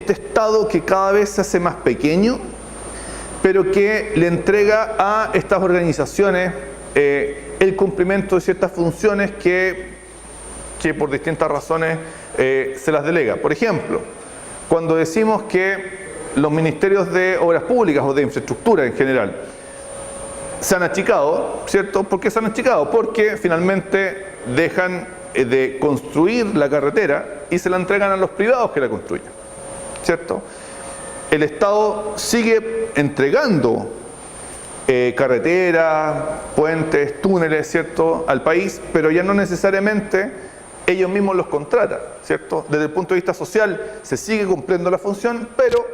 este Estado que cada vez se hace más pequeño, pero que le entrega a estas organizaciones el cumplimiento de ciertas funciones que por distintas razones se las delega. Por ejemplo, cuando decimos que los ministerios de obras públicas o de infraestructura en general se han achicado, ¿cierto? ¿Por qué se han achicado? Porque finalmente dejan de construir la carretera y se la entregan a los privados que la construyen, ¿cierto? El Estado sigue entregando carreteras, puentes, túneles, ¿cierto?, al país, pero ya no necesariamente ellos mismos los contratan, ¿cierto? Desde el punto de vista social se sigue cumpliendo la función, pero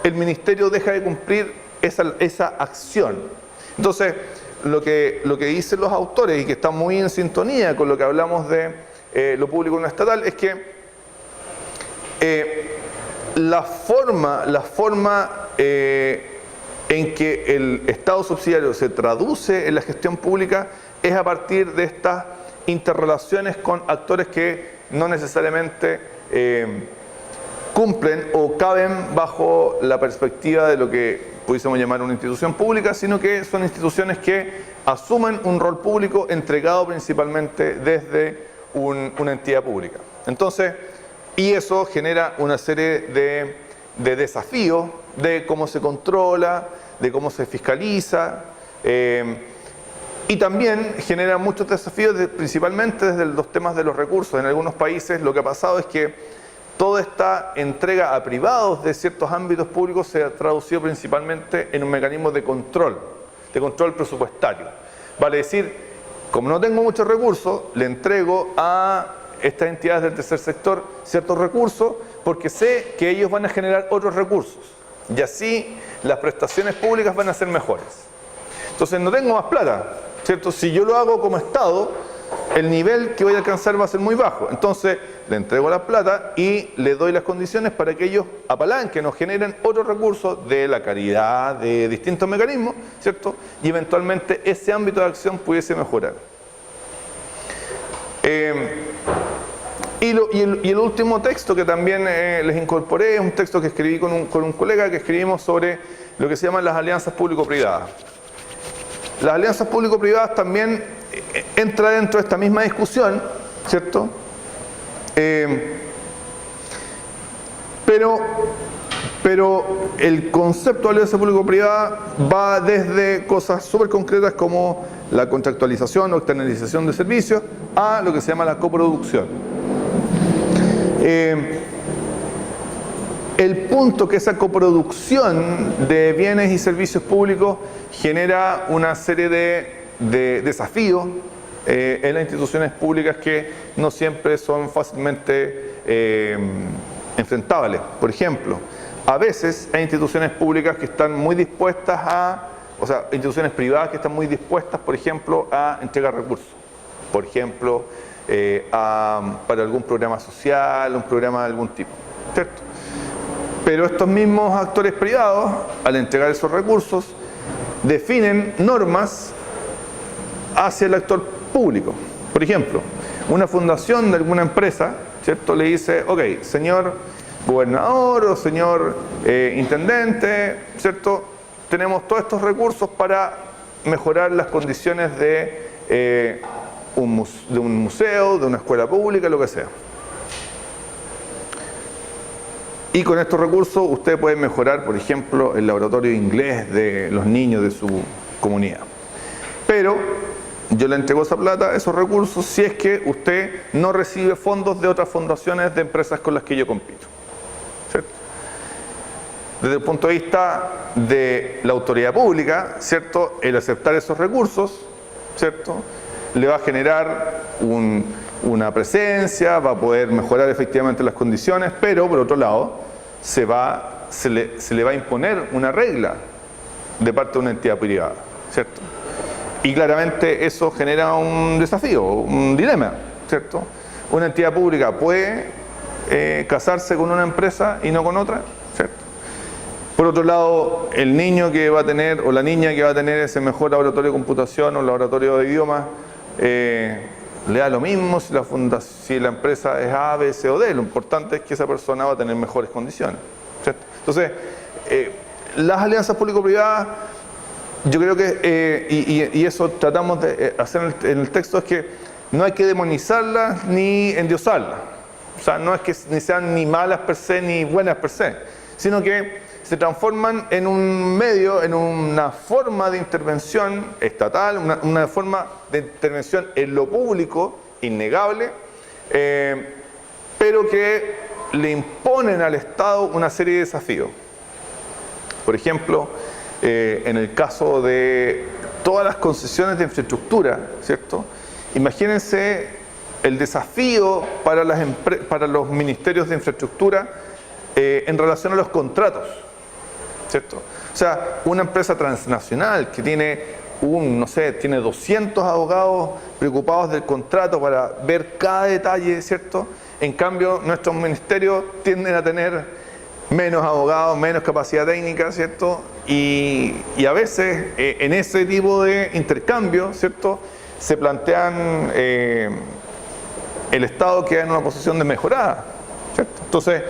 el ministerio deja de cumplir esa acción. Entonces, lo que dicen los autores y que está muy en sintonía con lo que hablamos de lo público no estatal es que la forma en que el Estado subsidiario se traduce en la gestión pública es a partir de estas interrelaciones con actores que no necesariamente cumplen o caben bajo la perspectiva de lo que pudiésemos llamar una institución pública, sino que son instituciones que asumen un rol público entregado principalmente desde una entidad pública. Entonces, y eso genera una serie de desafíos de cómo se controla, de cómo se fiscaliza, y también genera muchos desafíos principalmente desde los temas de los recursos. En algunos países lo que ha pasado es que toda esta entrega a privados de ciertos ámbitos públicos se ha traducido principalmente en un mecanismo de control presupuestario. Vale decir, como no tengo muchos recursos, le entrego a estas entidades del tercer sector ciertos recursos porque sé que ellos van a generar otros recursos y así las prestaciones públicas van a ser mejores. Entonces no tengo más plata, ¿cierto? Si yo lo hago como Estado, el nivel que voy a alcanzar va a ser muy bajo. Entonces le entrego la plata y le doy las condiciones para que ellos apalanquen o generen otros recursos de la caridad, de distintos mecanismos, ¿cierto? Y eventualmente ese ámbito de acción pudiese mejorar. Y el último texto que también les incorporé es un texto que escribí con un colega que escribimos sobre lo que se llaman las alianzas público-privadas. Las alianzas público-privadas también entra dentro de esta misma discusión, ¿cierto? Pero el concepto de alianza público-privada va desde cosas súper concretas como la contractualización o externalización de servicios a lo que se llama la coproducción. El punto que esa coproducción de bienes y servicios públicos genera una serie de desafíos en las instituciones públicas que no siempre son fácilmente enfrentables. Por ejemplo, a veces hay instituciones públicas que están muy dispuestas instituciones privadas que están muy dispuestas, por ejemplo, a entregar recursos. Por ejemplo, para algún programa social, un programa de algún tipo, ¿cierto? Pero estos mismos actores privados, al entregar esos recursos, definen normas hacia el actor público. Por ejemplo, una fundación de alguna empresa, ¿cierto?, le dice, ok, señor gobernador o señor intendente, ¿cierto?, tenemos todos estos recursos para mejorar las condiciones de un museo, de una escuela pública, lo que sea. Y con estos recursos usted puede mejorar, por ejemplo, el laboratorio de inglés de los niños de su comunidad. Pero yo le entrego esa plata, esos recursos, si es que usted no recibe fondos de otras fundaciones de empresas con las que yo compito, ¿cierto? Desde el punto de vista de la autoridad pública, ¿cierto?, el aceptar esos recursos, ¿cierto?, le va a generar una presencia, va a poder mejorar efectivamente las condiciones, pero por otro lado se le va a imponer una regla de parte de una entidad privada, ¿cierto? Y claramente eso genera un desafío, un dilema, ¿cierto? Una entidad pública puede casarse con una empresa y no con otra, ¿cierto? Por otro lado, el niño que va a tener o la niña que va a tener ese mejor laboratorio de computación o laboratorio de idiomas, le da lo mismo si la empresa es A, B, C o D. Lo importante es que esa persona va a tener mejores condiciones. ¿cierto? Entonces, las alianzas público-privadas, yo creo que, y eso tratamos de hacer en el texto, es que no hay que demonizarlas ni endiosarlas. O sea, no es que ni sean ni malas per se ni buenas per se, sino que se transforman en un medio, en una forma de intervención estatal, una forma de intervención en lo público, innegable, pero que le imponen al Estado una serie de desafíos. Por ejemplo, en el caso de todas las concesiones de infraestructura, ¿cierto? Imagínense el desafío para los ministerios de infraestructura en relación a los contratos, ¿cierto? O sea, una empresa transnacional que tiene tiene 200 abogados preocupados del contrato para ver cada detalle, ¿cierto? En cambio, nuestros ministerios tienden a tener menos abogados, menos capacidad técnica, ¿cierto? Y a veces en ese tipo de intercambio, ¿cierto? Se plantean, el Estado queda en una posición de mejorada, ¿cierto? Entonces,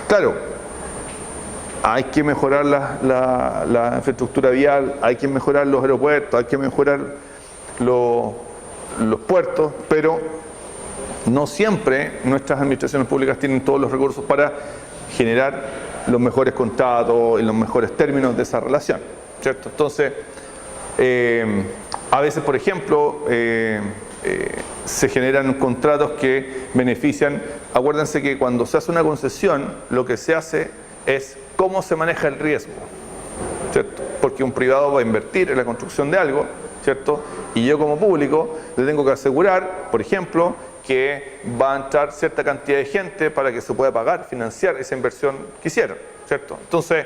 claro, hay que mejorar la infraestructura vial, hay que mejorar los aeropuertos, hay que mejorar los puertos, pero no siempre nuestras administraciones públicas tienen todos los recursos para generar los mejores contratos y los mejores términos de esa relación, ¿cierto? Entonces, a veces, por ejemplo, se generan contratos que benefician. Acuérdense que cuando se hace una concesión, lo que se hace es cómo se maneja el riesgo, ¿cierto? Porque un privado va a invertir en la construcción de algo, ¿cierto? Y yo como público le tengo que asegurar, por ejemplo, que va a entrar cierta cantidad de gente para que se pueda pagar, financiar esa inversión que hicieron, ¿cierto? Entonces,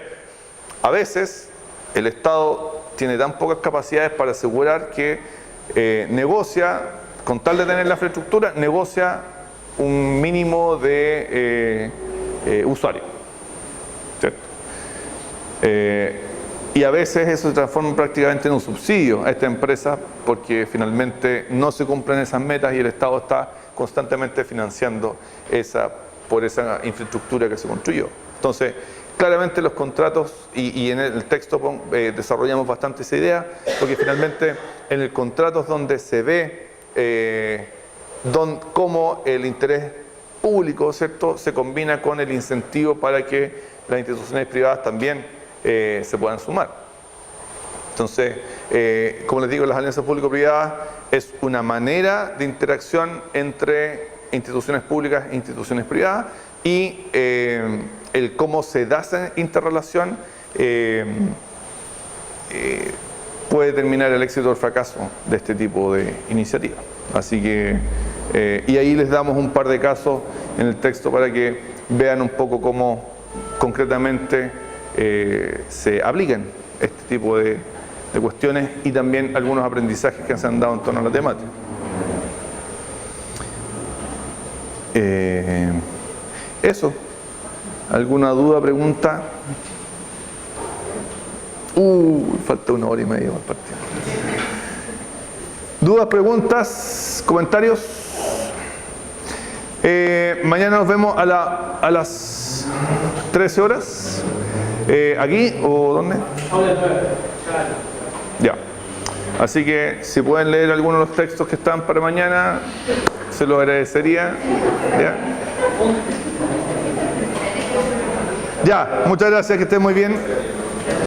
a veces el Estado tiene tan pocas capacidades para asegurar que negocia, con tal de tener la infraestructura, negocia un mínimo de usuarios, ¿cierto? Y a veces eso se transforma prácticamente en un subsidio a esta empresa porque finalmente no se cumplen esas metas y el Estado está constantemente financiando por esa infraestructura que se construyó. Entonces, claramente los contratos, y en el texto desarrollamos bastante esa idea, porque finalmente en el contrato es donde se ve cómo el interés público, ¿cierto?, se combina con el incentivo para que las instituciones privadas también se puedan sumar. Entonces, como les digo, las alianzas público-privadas es una manera de interacción entre instituciones públicas e instituciones privadas y el cómo se da esa interrelación puede determinar el éxito o el fracaso de este tipo de iniciativas. Así que, y ahí les damos un par de casos en el texto para que vean un poco cómo concretamente se aplican este tipo de cuestiones y también algunos aprendizajes que se han dado en torno a la temática. Eso. ¿Alguna duda, pregunta? Falta 1 hora y media para el partido. ¿Dudas, preguntas, comentarios? Mañana nos vemos a las 13 horas. ¿Aquí o dónde? Ya. Así que si pueden leer algunos de los textos que están para mañana, se los agradecería. Ya, muchas gracias, que estén muy bien.